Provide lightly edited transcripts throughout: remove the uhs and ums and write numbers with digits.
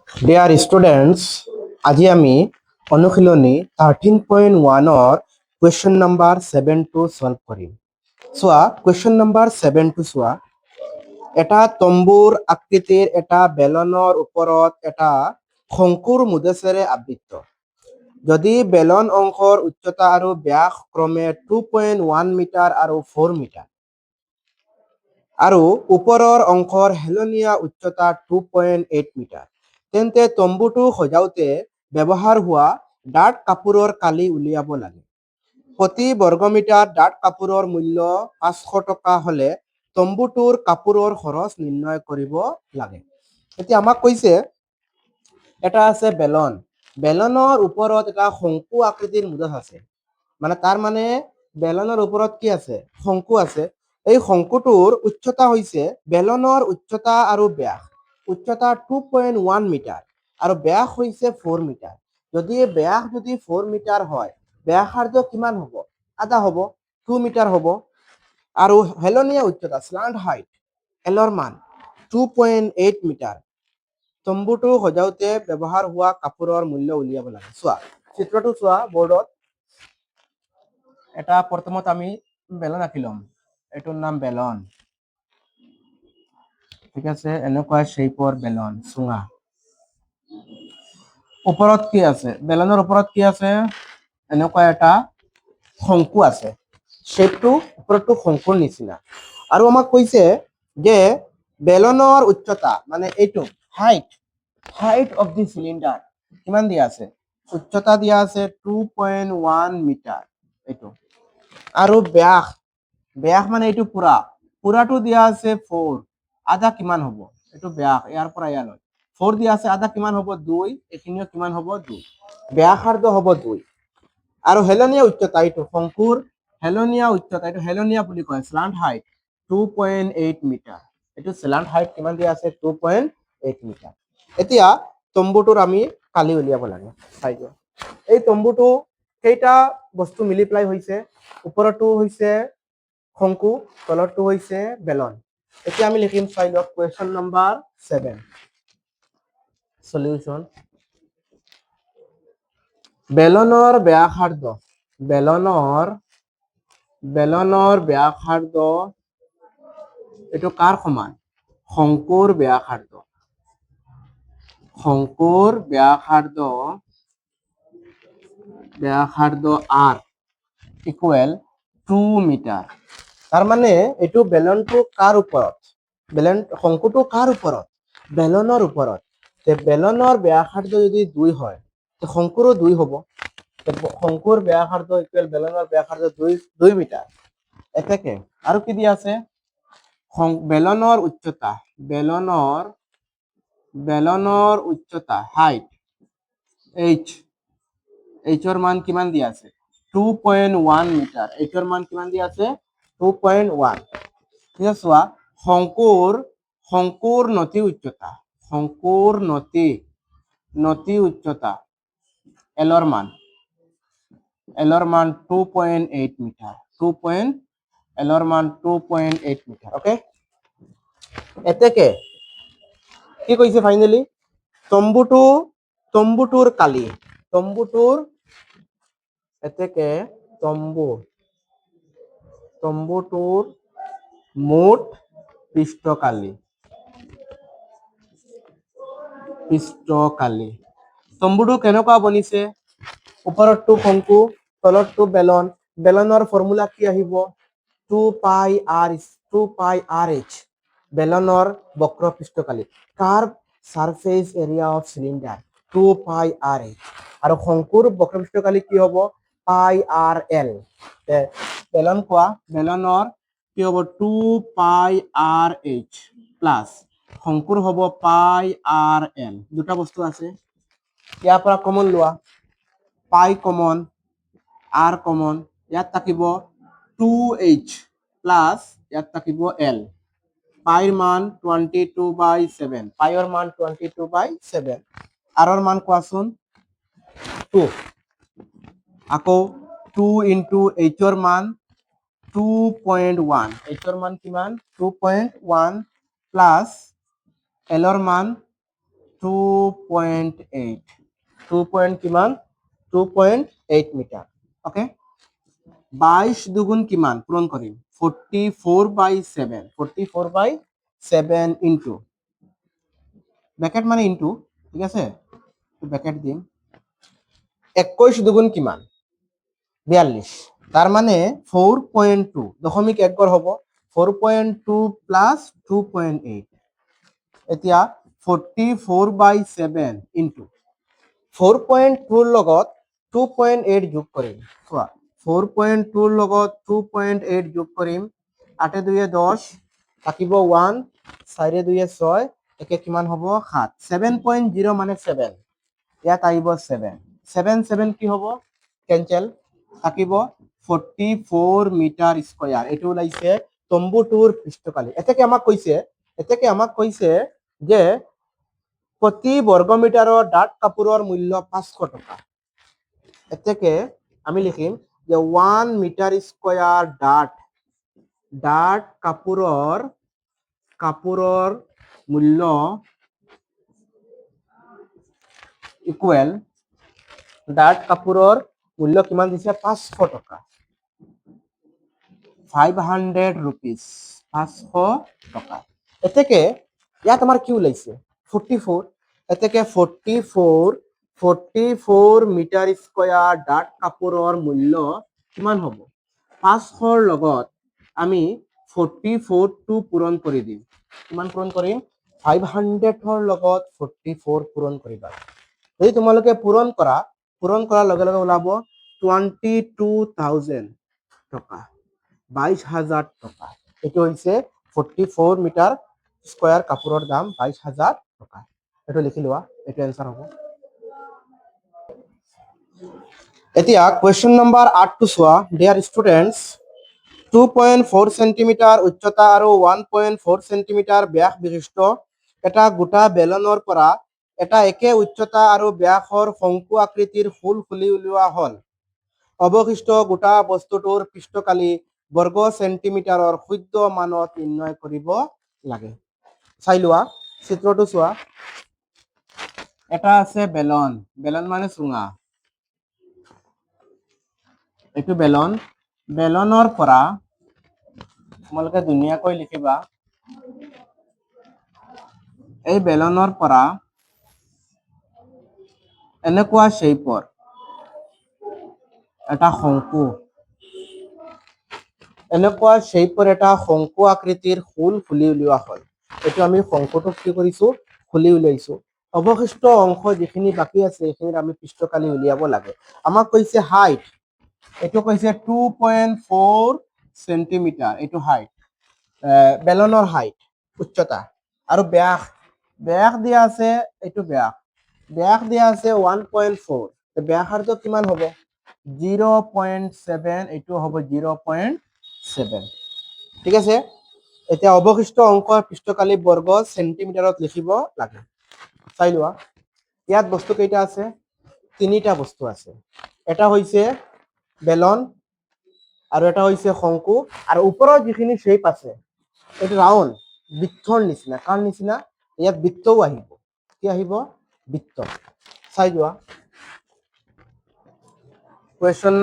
Dear students, আজি আমি অনুশীলনী 13.1 কুৱেশ্যন নাম্বাৰ 7টো সলভ কৰিম। চোৱা কুৱেশ্যন নাম্বাৰ 7টো চোৱা। এটা তম্বুৰ আকৃতিৰ এটা বেলনৰ ওপৰত এটা শংকুৰ মুধেছেৰে আবৃত। যদি বেলন অংশৰ উচ্চতা আৰু ব্যাস ক্ৰমে 2.1 মিটাৰ আৰু 4 মিটাৰ আৰু ওপৰৰ অংশৰ হেলনীয়া উচ্চতা 2.8 মিটাৰ, তেন্তে তম্বুটো সজাওঁতে ব্যৱহাৰ হোৱা ডাঠ কাপোৰৰ কালি উলিয়াব লাগে। প্ৰতি বৰ্গমিটাৰ ডাঠ কাপোৰৰ মূল্য 500 টকা হ'লে তম্বুটোৰ কাপোৰৰ খৰচ নিৰ্ণয় কৰিব লাগে। এতিয়া আমাক কৈছে এটা আছে বেলন, বেলনৰ ওপৰত এটা শংকু আকৃতিৰ মুধচ আছে, মানে তাৰ মানে বেলনৰ ওপৰত কি আছে? শংকু আছে। এই শংকুটোৰ উচ্চতা হৈছে বেলনৰ উচ্চতা আৰু ব্যাস। উচ্চতা 2.1 মিটাৰ আৰু ব্যাস হৈছে 4 মিটাৰ। যদি ব্যাস 4 মিটাৰ হয়, ব্যাসাৰ্ধ কিমান হ'ব? আধা হ'ব, 2 মিটাৰ হ'ব। আৰু হেলনীয়া উচ্চতা স্লান্ট হাইট এলৰ মান 2.8 মিটাৰ। তম্বুটো সজাওঁতে ব্যৱহাৰ হোৱা কাপোৰৰ মূল্য উলিয়াব লাগে। চোৱা চিত্ৰটো চোৱা বৰ্ডত। এটা প্ৰথমত আমি বেলন আঁকি ল'ম, এইটোৰ নাম বেলন, ঠিক আছে। এনেকুৱা শেপৰ বেলন চুঙা। ওপৰত কি আছে? বেলনৰ ওপৰত কি আছে? এনেকুৱা এটা শংকু আছে। শেপটো ওপৰতো শংকুৰ নিচিনা। আৰু আমাক কৈছে যে বেলনৰ উচ্চতা মানে এইটো হাইট অফ দি চিলিণ্ডাৰ কিমান দিয়া আছে? উচ্চতা দিয়া আছে 2.1 মিটাৰ এইটো। আৰু ব্যাস মানে এইটো পুৰাটো দিয়া আছে 4। আধা কিমান হ'ব? এইটো ব্যাস, ইয়াৰ পৰা ইয়ালৈ 4 দিয়া আছে, আধা কিমান হ'ব? 2। এইখিনিও কিমান হ'ব? 2। ব্যাসাৰ্ধ হ'ব 2। আৰু হেলনীয়া উচ্চতা এইটো শংকুৰ হেলনীয়া উচ্চতা, এইটো হেলনীয়া বুলি কয়, স্লান্ট হাইট 2.8 মিটাৰ। এইটো স্লান্ট হাইট কিমান দিয়া আছে? 2.8 মিটাৰ। এতিয়া তম্বুটোৰ আমি কালি উলিয়াব লাগে। চাই দিয়ক, এই তম্বুটো কেইটা বস্তু মিলি পেলাই হৈছে? ওপৰতো হৈছে শংকু, তলৰটো হৈছে বেলন। এতিয়া আমি লিখিম, চাই লওক কুৱেশ্যন নম্বৰ 7 সলিউশন। বেলনৰ ব্যাসাৰ্ধ এইটো কাৰ সমান? শংকুৰ ব্যাসাৰ্ধ R ইকুৱেল 2 মিটাৰ। তাৰ মানে এইটো বেলনটো কাৰ ওপৰত? শংকুটো কাৰ ওপৰত? বেলনৰ ওপৰত। বেলনৰ ব্যাসাৰ্ধ যদি 2 হয়, শংকুৰো 2 হ'ব। শংকুৰ ব্যাসাৰ্ধ ইকুৱেল বেলনৰ ব্যাসাৰ্ধ 2 মিটাৰ। এতেকে আৰু কি দিয়া আছে? বেলনৰ উচ্চতা হাইট এইচৰ মান কিমান দিয়া আছে? 2.1 মিটাৰ। এইচৰ মান কিমান দিয়া আছে? 2.1। ঠিক আছে। চোৱা শংকুৰ নতি উচ্চতা এলৰ মান 2.8 মিটাৰ। এলৰ মান 2.8 মিটাৰ। ওকে, এতেকে কি কৈছে ফাইনেলি? তম্বুটোৰ কালি, তম্বুটোৰ মুঠ পৃষ্ঠকালি। তম্বুটো কেনেকুৱা বনিছে? ওপৰতটো শংকু, তলতটো বেলন। বেলনৰ ফৰ্মুলা কি আহিব? 2 পাই আৰ এইচ, বেলনৰ বক্ৰ পৃষ্ঠকালি। Curved surface area of cylinder 2 pi R H. আৰু শংকুৰ বক্ৰ পৃষ্ঠকালি কি হ'ব? পাই আৰ এল। বেলন কোৱা, বেলনৰ কি হ'ব? 2 পাই আৰ এইচ প্লাস শংকুৰ হ'ব পাই আৰ এল। দুটা বস্তু আছে, ইয়াৰ পৰা কমন লোৱা। পাই কমন, আৰ কমন, ইয়াত থাকিব 2h প্লাস ইয়াত থাকিব এল। পাইৰ মান 22/7, পাইৰ মান 22/7। আৰৰ মান কোৱাচোন? 2। আকৌ 2 ইনটু এইচৰ মান 2.1। এইচৰ মান কিমান? 2.1 প্লাস এলৰ মান 2.8 2 পয়েন্ট কিমান 2.8 মিটাৰ ওকে 22 দুগুণ কিমান পূৰণ কৰিম 44/7 44/7 ইনটু ব্র্যাকেট মানে ইনটু ঠিক আছে ব্র্যাকেট দিম 21 দুগুণ কিমান 42 তার মানে 4.2 দশমিক এক গড় হব 4.2 প্লাস 2.8 এতিয়া 44/7 ইনটু 4.2 লগত 2.8 যোগ কৰিম চোৱা 4.2 লগত 2.8 যোগ কৰিম 8 2 10 থাকিব 1 4 2 6 একে কিমান হ'ব 7 7.0 মানে 7 ইয়াত আহিব 7 7 7 কি হ'ব কেনচেল থাকিব 44 মিটাৰ স্কয়াৰ এটো ওলাইছে তম্বুটোৰ পৃষ্ঠকালি এতেকে আমাক কৈছে যে প্ৰতি বৰ্গমিটাৰৰ ডাঠ কাপোৰৰ মূল্য 500 টকা এতেকে আমি লিখিম যে 1 মিটাৰ স্কয়াৰ ডাঠ কাপোৰৰ মূল্য ইকুৱেল ডাঠ কাপোৰৰ মূল্য কিমান দিছে 500 টকা 500 rupees 500 টকা এতেকে ইয়াত আমাৰ কি ওলাইছে 44 এতেকে 44 মিটাৰ স্কয়াৰ ডাঠ কাপোৰৰ মূল্য কিমান হ'ব 500 লগত আমি 44 টো পূৰণ কৰি দিম কিমান পূৰণ কৰিম 500 লগত 44 পূৰণ কৰিবা যদি তোমালোকে পূৰণ কৰাৰ লগে লগে ওলাব 22,000 টকা 22,000 টকা এটো হৈছে 44 মিটাৰ স্কয়াৰ কাপোৰৰ দাম 22,000 টকা এটো লিখি লোৱা এটো आंसर হ'ব এতিয়া কোৱেশ্চন নম্বৰ 8 টো চোৱা ডিয়াৰ ষ্টুডেন্টস 2.4 সেন্টিমিটাৰ উচ্চতা আৰু 1.4 সেন্টিমিটাৰ ব্যাস বিশিষ্ট এটা গোটা বেলনৰ পৰা এটা একে উচ্চতা আৰু ব্যাসৰ শংকু আকৃতিৰ ফুল খুলি উলিওৱা হল অৱশিষ্ট গোটা বস্তুটোৰ পৃষ্ঠকালি বৰ্গ সেন্টিমিটাৰৰ শুদ্ধ মানত নিৰ্ণয় কৰিব লাগে চাই লোৱা চিত্ৰটো চোৱা এটা আছে বেলন মানে চুঙা এইটো বেলনৰ পৰা তোমালোকে ধুনীয়াকৈ লিখিবা এই বেলনৰ পৰা এনেকুৱা শেপৰ এটা শংকু আকৃতিৰ ফুল খুলি উলিওৱা হল এটো আমি শংকুটো কি কৰিছো খুলি উলিয়াইছো অৱশিষ্ট অংশ যিখিনি বাকি আছে এইখিনি আমি পৃষ্ঠকালি উলিয়াব লাগে আমাক কৈছে হাইট এটো কৈছে 2.4 সেন্টিমিটাৰ এটো হাইট বেলনৰ হাইট উচ্চতা আৰু ব্যাস দিয়া আছে এটো ব্যাস দিয়া আছে 1.4 ব্যাসাৰ্ধ কিমান হ'ব 0.7 এটো হ'ব 0.7 ঠিক আছে এতিয়া অৱশিষ্ট অংকৰ পৃষ্ঠকালি বৰ্গ সেন্টিমিটাৰত লিখিব লাগে চাই লোৱা ইয়াত বস্তু কেইটা আছে তিনিটা বস্তু আছে এটা হৈছে বেলন আৰু এটা হৈছে শংকু আৰু ওপৰৰ যিখিনি শেপ আছে এটো ৰাউন্ড বৃত্তৰ নিচিনা কাৰ নিচিনা ইয়াত বৃত্তও আহিব কি আহিব বৃত্ত চাই যোৱা question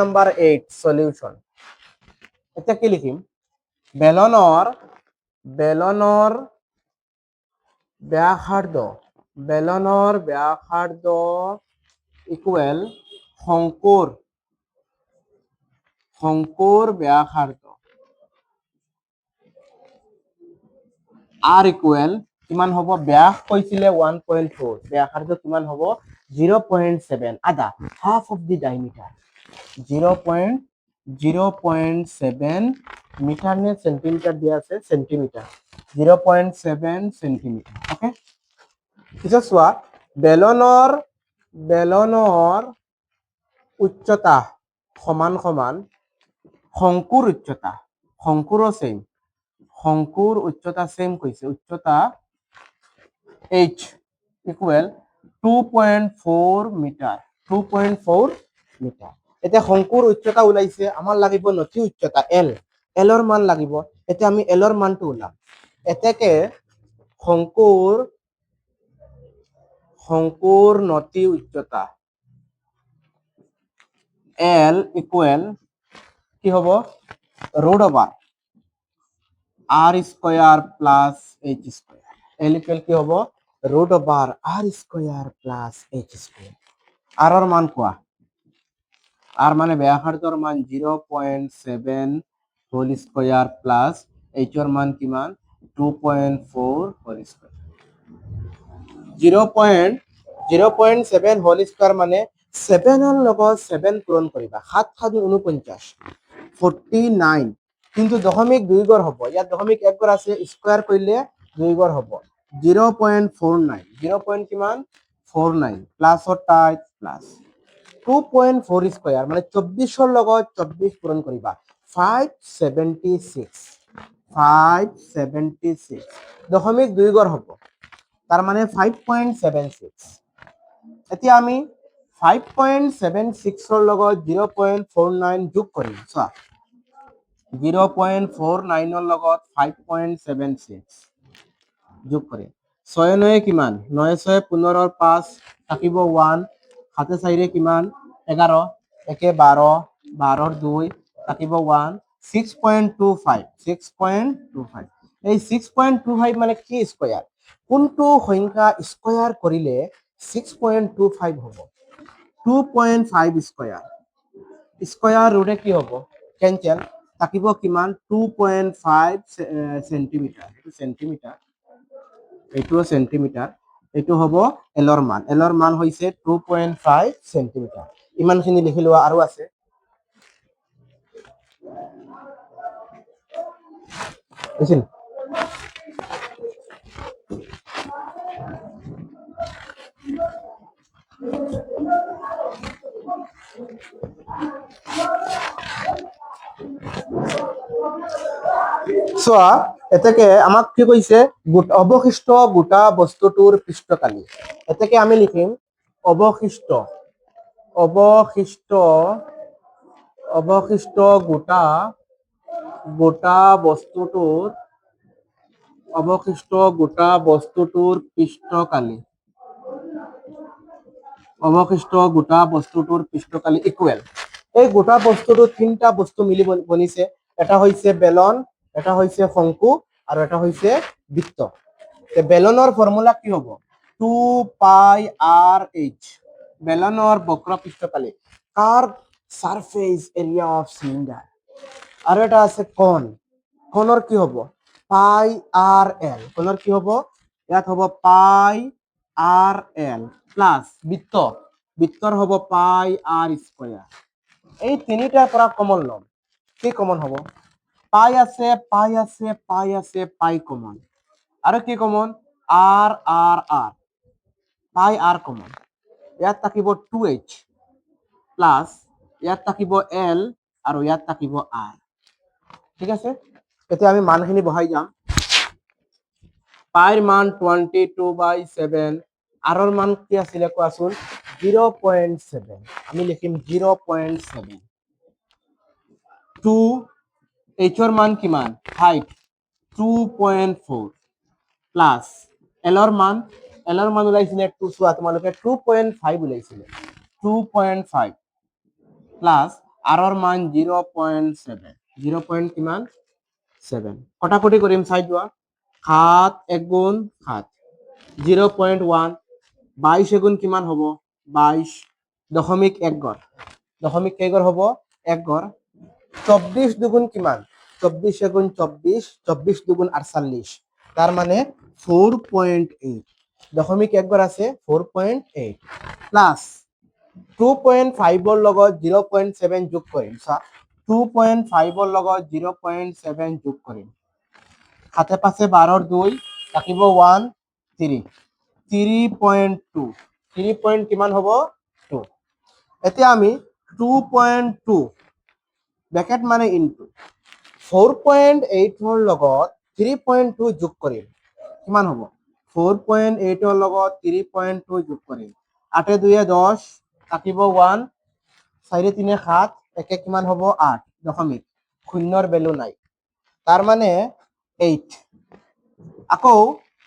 number 8 solution এটা কি লিখিম বেলনৰ ব্যাসাৰ্ধ ইকুৱেল শংকুৰ ব্যাসাৰ্ধ r ইকুৱেল কিমান হ'ব ব্যাস কৈছিলে 1.4 ব্যাসাৰ্ধ কিমান হ'ব 0.7 আধা half of the diameter 0.7 metre নে সেন্টিমিটাৰ দিয়া আছে সেন্টিমিটাৰ 0.7 সেন্টিমিটাৰ ওকে পিছত চোৱা বেলনৰ উচ্চতা সমান শংকুৰ উচ্চতা সেম কৈছে উচ্চতা h ইকুৱেল 2.4 মিটাৰ এতিয়া শংকুৰ উচ্চতা ওলাইছে আমাৰ লাগিব নথি উচ্চতা l ৰ মান লাগিব এতিয়া আমি l ৰ মানটো ওলাম এতেকে শংকুৰ শংকুৰ নতি উচ্চতা L ইকুৱেল কি হ'ব root over R square plus H square L equal কি হ'ব root over R square plus H square R ৰ মান কোৱা R মানে ব্যাসাৰ্ধৰ মান 0.7 হোল স্কয়াৰ প্লাস H ৰ মান কিমান 2.4 হোল স্কয়াৰ 0.7 হোল স্কয়াৰ মানে 7 ৰ লগত 7 পূৰণ কৰিবা 7 7 49 49 কিন্তু দশমিক 2 গড় হ'ব ইয়াত দশমিক 1 গড় আছে স্কয়ার কৰিলে 2 গড় হ'ব 0.49 0. কিমান 49 প্লাসৰ টাইপ প্লাস 2.4 স্কয়াৰ মানে 24 ৰ লগত 24 পূৰণ কৰিবা 576 576 দশমিক 2 গড় হ'ব তাৰ মানে 5.76 এতিয়া আমি 5.76 ৰ লগত 0.49 যোগ কৰিম চোৱা 0.49 ৰ লগত 5.76 যোগ কৰিম 6 9 কিমান 9 6 15 ৰ 5 থাকিব 1 7 4 কিমান 11 1 12 12 ৰ 2 থাকিব 1 6.25 6.25 এই 6.25 মানে কি স্কয়ার কোনটো সংখ্যা স্কয়ার কৰিলে 6.25 হ'ব 2.5 স্কয়াৰ স্কয়াৰ ৰুটে কি হ'ব কেনচেল থাকিব কিমান 2.5 সেন্টিমিটাৰ এটো সেন্টিমিটাৰ এটো সেন্টিমিটাৰ এটো হ'ব L ৰ মান হৈছে 2.5 সেন্টিমিটাৰ ইমানখিনি লিখি লোৱা আৰু আছে বুজিল চোৱা এতেকে আমাক কি কৈছে অবশিষ্ট গোটা বস্তুটোৰ পৃষ্ঠকালি এতেকে আমি লিখিম অবশিষ্ট গোটা বস্তুটোৰ পৃষ্ঠকালি ইকুৱেল এই গোটা বস্তুটো তিনটা বস্তু মিলি বনিছে এটা হৈছে বেলন এটা হৈছে শংকু আৰু এটা হৈছে বৃত্ত তে বেলনৰ ফৰ্মুলা কি হ'ব 2 পাই r h বেলনৰ বক্ৰ পৃষ্ঠকালি curved surface area of cylinder আৰু এটা আছে কোণৰ কি হ'ব পাই r l কোণৰ কি হ'ব ইয়াত হ'ব পাই r l প্লাস বৃত্তৰ হ'ব পাই r স্কয়াৰ এই তিনিটাৰ পৰা কমন লম কি কমন হ'ব পাই আছে পাই কমন আৰু কি কমন r r r পাই r কমন ইয়াত থাকিব 2h প্লাস ইয়াত থাকিব l আৰু ইয়াত থাকিব r ঠিক আছে এতিয়া আমি মানখিনি বহাই যাম পাইৰ মান 22/7 r ৰ মান কি আছিল কোৱাচোন 0.7 আমি লিখিম 0.7 2 h ৰ মান কিমান হাইট 2.4 প্লাস l ৰ মান ওলাইছিলে 2 চোৱা তোমালোকে 2.5 ওলাইছিলে 2.5 প্লাস r ৰ মান 0.7 0. কিমান 7 কটাকটি কৰিম চাই যোৱা 7 1 গুণ 7 0.1 22 গুণ কিমান হ'ব 22 দশমিক 1 গড় দশমিক কেই গড় হ'ব 1 গড় 24 দুগুণ কিমান 24 গুণ 24 24 দুগুণ 48 তার মানে 4.8 দশমিক 1 গড় আছে 4.8 প্লাস 2.5 ৰ লগত 0.7 যোগ কৰিম চা 2.5 ৰ লগত 0.7 যোগ কৰিম হাতে পাশে 12 ৰ 2 থাকিব 1 3 3.2 3 কিমান হ'ব 2 এতিয়া আমি 2.2 ব্র্যাকেট মানে ইনটু 4.8 ৰ লগত 3.2 যোগ কৰিম কিমান হ'ব 4.8 ৰ লগত 3.2 যোগ কৰিম 8 2 10 থাকিব 1 4 3 7 একে কিমান হ'ব 8 দশমিক শূন্যৰ ভ্যালু নাই তাৰ মানে 8 আকৌ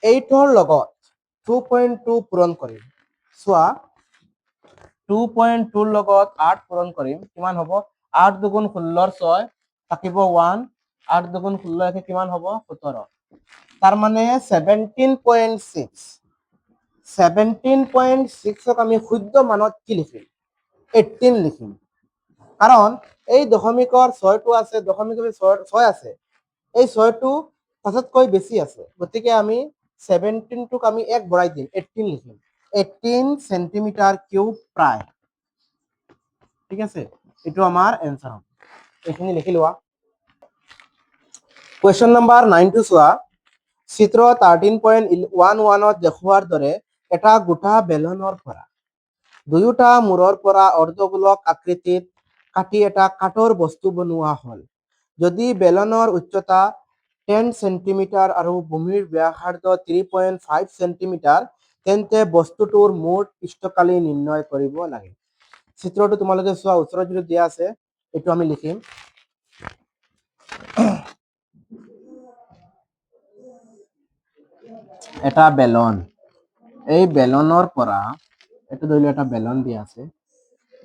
8 ৰ লগত 2.2 পূৰণ কৰিম চোৱা 2.2 লগত 8 পূৰণ কৰিম কিমান হ'ব 8 দুগুণ 16 6 থাকিব 1 8 দুগুণ 16 কিমান হ'ব 17 তাৰ মানে 17.6 17.6ক আমি শুদ্ধ মানত কি লিখিম 18 লিখিম কাৰণ এই দশমিকৰ 6টো আছে দশমিকৰ 6 আছে এই 6টো 5তকৈ বেছি আছে গতিকে আমি 17টোক আমি 1 বঢ়াই দিম 18 লিখিম 18 সেন্টিমিটার কিউব প্ৰায় ঠিক আছে এটো আমাৰ এনসাৰ হ'ব এখিনি লিখি লোৱা কোয়েশ্চন নাম্বাৰ 9 টো চোৱা চিত্ৰ 13.11ত দেখুৱাৰ দৰে এটা গোটা বেলনৰ পৰা দুয়োটা মূৰৰ পৰা অৰ্ধগোলক আকৃতিত কাটি এটা কাঠৰ বস্তু বনোৱা হ'ল যদি বেলনৰ উচ্চতা 10 সেন্টিমিটাৰ আৰু ভূমিৰ ব্যাসাৰ্ধ 3.5 সেন্টিমিটাৰ তেন্তে বস্তুটোৰ মুঠ পৃষ্ঠকালি নিৰ্ণয় কৰিব লাগে চিত্ৰটো তোমালোকে চোৱা ওচৰত যদি দিয়া আছে এটো আমি লিখিম এটা বেলন এই বেলনৰ পৰা এটো ধৰি এটা বেলন দিয়া আছে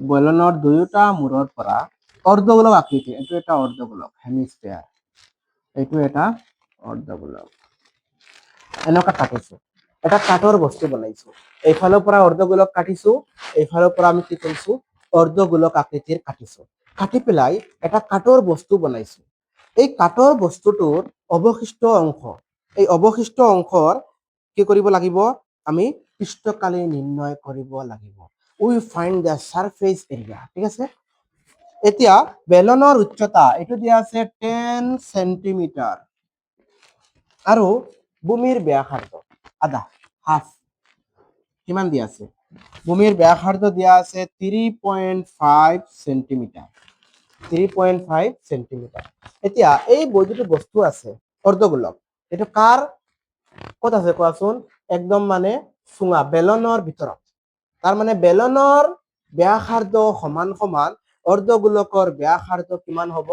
বেলনৰ দুয়োটা মূৰৰ পৰা অৰ্ধগোলক আকৃতি এটো এটা অৰ্ধগোলক হেমিস্ফিয়াৰ এটো এটা অৰ্ধগোলক এনেকা কাটিছো এটা কাঠৰ বস্তু বনাইছো এইফালৰ পৰা অৰ্ধগোলক কাটিছো এইফালৰ পৰা আমি কি কৰিছো অৰ্ধগোলক আকৃতিৰ কাটিছো কাটি পেলাই এটা কাঠৰ বস্তু বনাইছো এই কাঠৰ বস্তুটোৰ অৱশিষ্ট অংশ এই অৱশিষ্ট অংশৰ কি কৰিব লাগিব আমি পৃষ্ঠকালি নিৰ্ণয় কৰিব লাগিব উই ফাইন্ড দ্য সাৰফেস এৰিয়া ঠিক আছে এতিয়া বেলনৰ উচ্চতা এটো দিয়া আছে 10 সেন্টিমিটাৰ আৰু ভূমিৰ ব্যাসাৰ্ধ আধা হাফ কিমান দিয়া আছে ভূমিৰ ব্যাসাৰ্ধ দিয়া আছে 3.5 সেন্টিমিটাৰ 3.5 সেন্টিমিটাৰ এতিয়া এই বৈদ্যুতিক বস্তু আছে অৰ্ধগোলক এটো কাৰ কত আছে কোৱাচোন একদম মানে সুঙা বেলনৰ ভিতৰত তাৰ মানে বেলনৰ ব্যাসাৰ্ধ সমান সমান অৰ্ধগোলকৰ ব্যাসাৰ্ধ কিমান হ'ব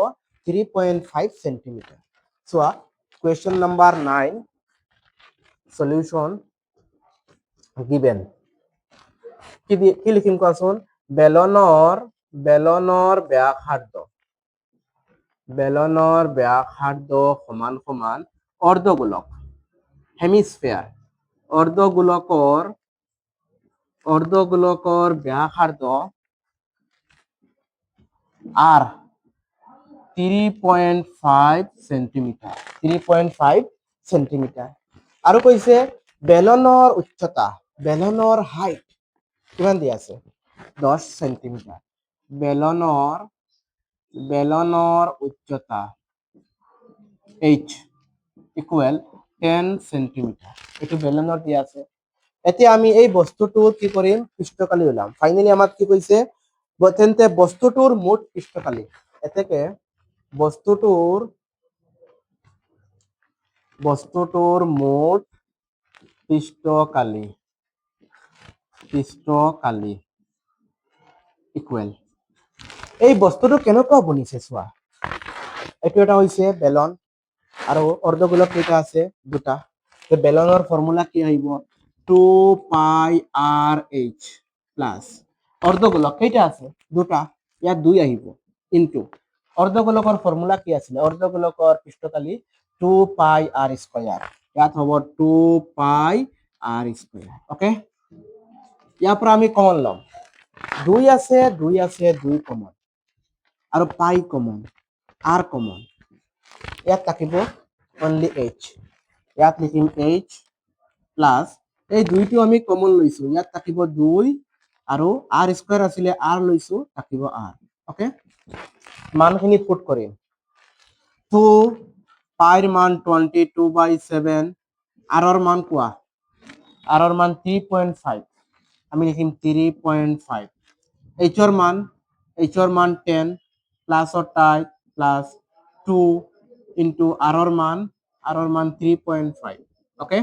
3.5 সেন্টিমিটাৰ চোৱা question number 9 solution given কি লিখিম কোৱাচোন বেলনৰ ব্যাসাৰ্ধ সমান সমান অৰ্ধগোলক হেমিস্ফিয়াৰ অৰ্ধগোলকৰ ব্যাসাৰ্ধ আৰ 3.5 সেন্টিমিটাৰ 3.5 সেন্টিমিটাৰ আৰু কৈছে বেলনৰ উচ্চতা বেলনৰ হাইট কিমান দিয়া আছে 10 সেন্টিমিটাৰ বেলনৰ উচ্চতা h ইকুয়াল 10 সেন্টিমিটাৰ এটো বেলনৰ দিয়া আছে এতিয়া আমি এই বস্তুটো কি কৰিম পৃষ্ঠকালি উলাম ফাইনালি আমাক কি কৈছে তেন্তে বস্তুটোৰ মুঠ পৃষ্ঠকালি এতেকে বস্তুটোৰ মুঠ পৃষ্ঠকালি ইকুয়াল এই বস্তুটো কেনেকুৱা বনিছে চোৱা এটো এটা হৈছে বেলন আৰু অৰ্ধগোলক কেইটা আছে দুটা তে বেলনৰ ফৰ্মুলা কি আহিব 2 পাই r h প্লাস অৰ্ধগোলক কেইটা আছে দুটা ইয়াত 2 আহিব ইনটু অৰ্ধগোলকৰ ফৰ্মুলা কি আছিল অৰ্ধগোলকৰ পৃষ্ঠকালি 2 পাই r স্কয়াৰ ইয়াত হ'ব 2 পাই r স্কয়াৰ ওকে ইয়াৰ পৰা আমি কমন লম 2 আছে 2 কমন আৰু পাই কমন r কমন ইয়াত থাকিব only h ইয়াত লিখিম h প্লাস এই দুইটো আমি কমন লৈছো ইয়াত থাকিব 2 আৰু r স্কয়াৰ আছিল r লৈছো থাকিব r ওকে মানখিনি পুট কৰিম 2 পাইৰ মান 22/7 r ৰ মান কোৱা r ৰ মান 3.5 আমি লিখিম 3.5 h ৰ মান 10 প্লাস টাই প্লাস 2 ইনটু r ৰ মান 3.5 ওকে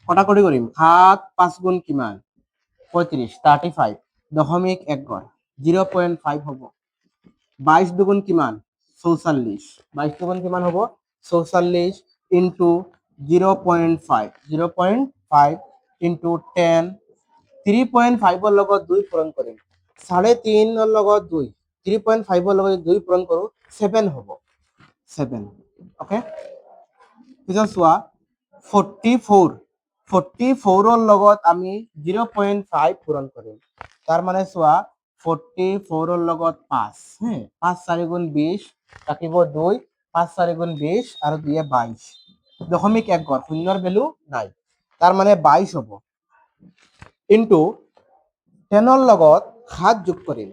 কটাকটি কৰিম 7 5 গুণ কিমান 35 35 দশমিক 1 গড় 0.5 হ'ব 22 দুগুণ কিমান 44 22 দুগুণ কিমান হ'ব 44 ইনটু 0.5 ইনটু 10 3.5 লগত 2 পূৰণ কৰিম 3.5 লগত 2 3.5 লগত 2 পূৰণ কৰো 7 হ'ব 7 ওকে পিছত চোৱা 44 লগত আমি 0.5 পূৰণ কৰিম তাৰ মানে চোৱা 44 লগত 5 হ্যাঁ 5 4 গুণ 20 থাকিব 2 5 4 গুণ 20 আৰু 2 22 দশমিক এক ঘৰ শূন্যৰ ভ্যালু নাই তাৰ মানে 22 হ'ব ইনটু 10 লগত 7 যোগ কৰিম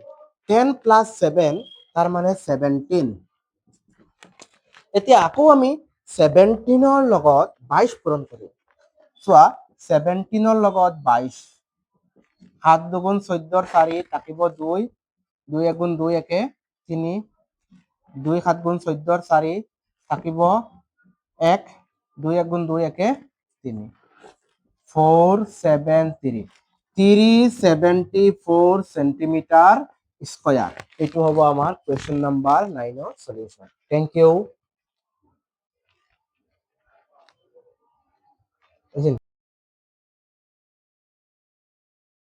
10 প্লাস 7 তাৰ মানে 17 এতিয়া আকৌ আমি 17 লগত 22 পূৰণ কৰিম চোৱা 17 লগত 22 7 দুগুণ 14 4 থাকিব 2 2 এগুণ 2 একে 3 2 7 গুণ 14 4 থাকিব 1 2 এগুণ 2 একে 3 473 374 সেন্টিমিটার স্কয়ার এটো হ'ব আমাৰ কোয়েশ্চন নাম্বাৰ 9 এৰ সলিউশন থ্যাংক ইউ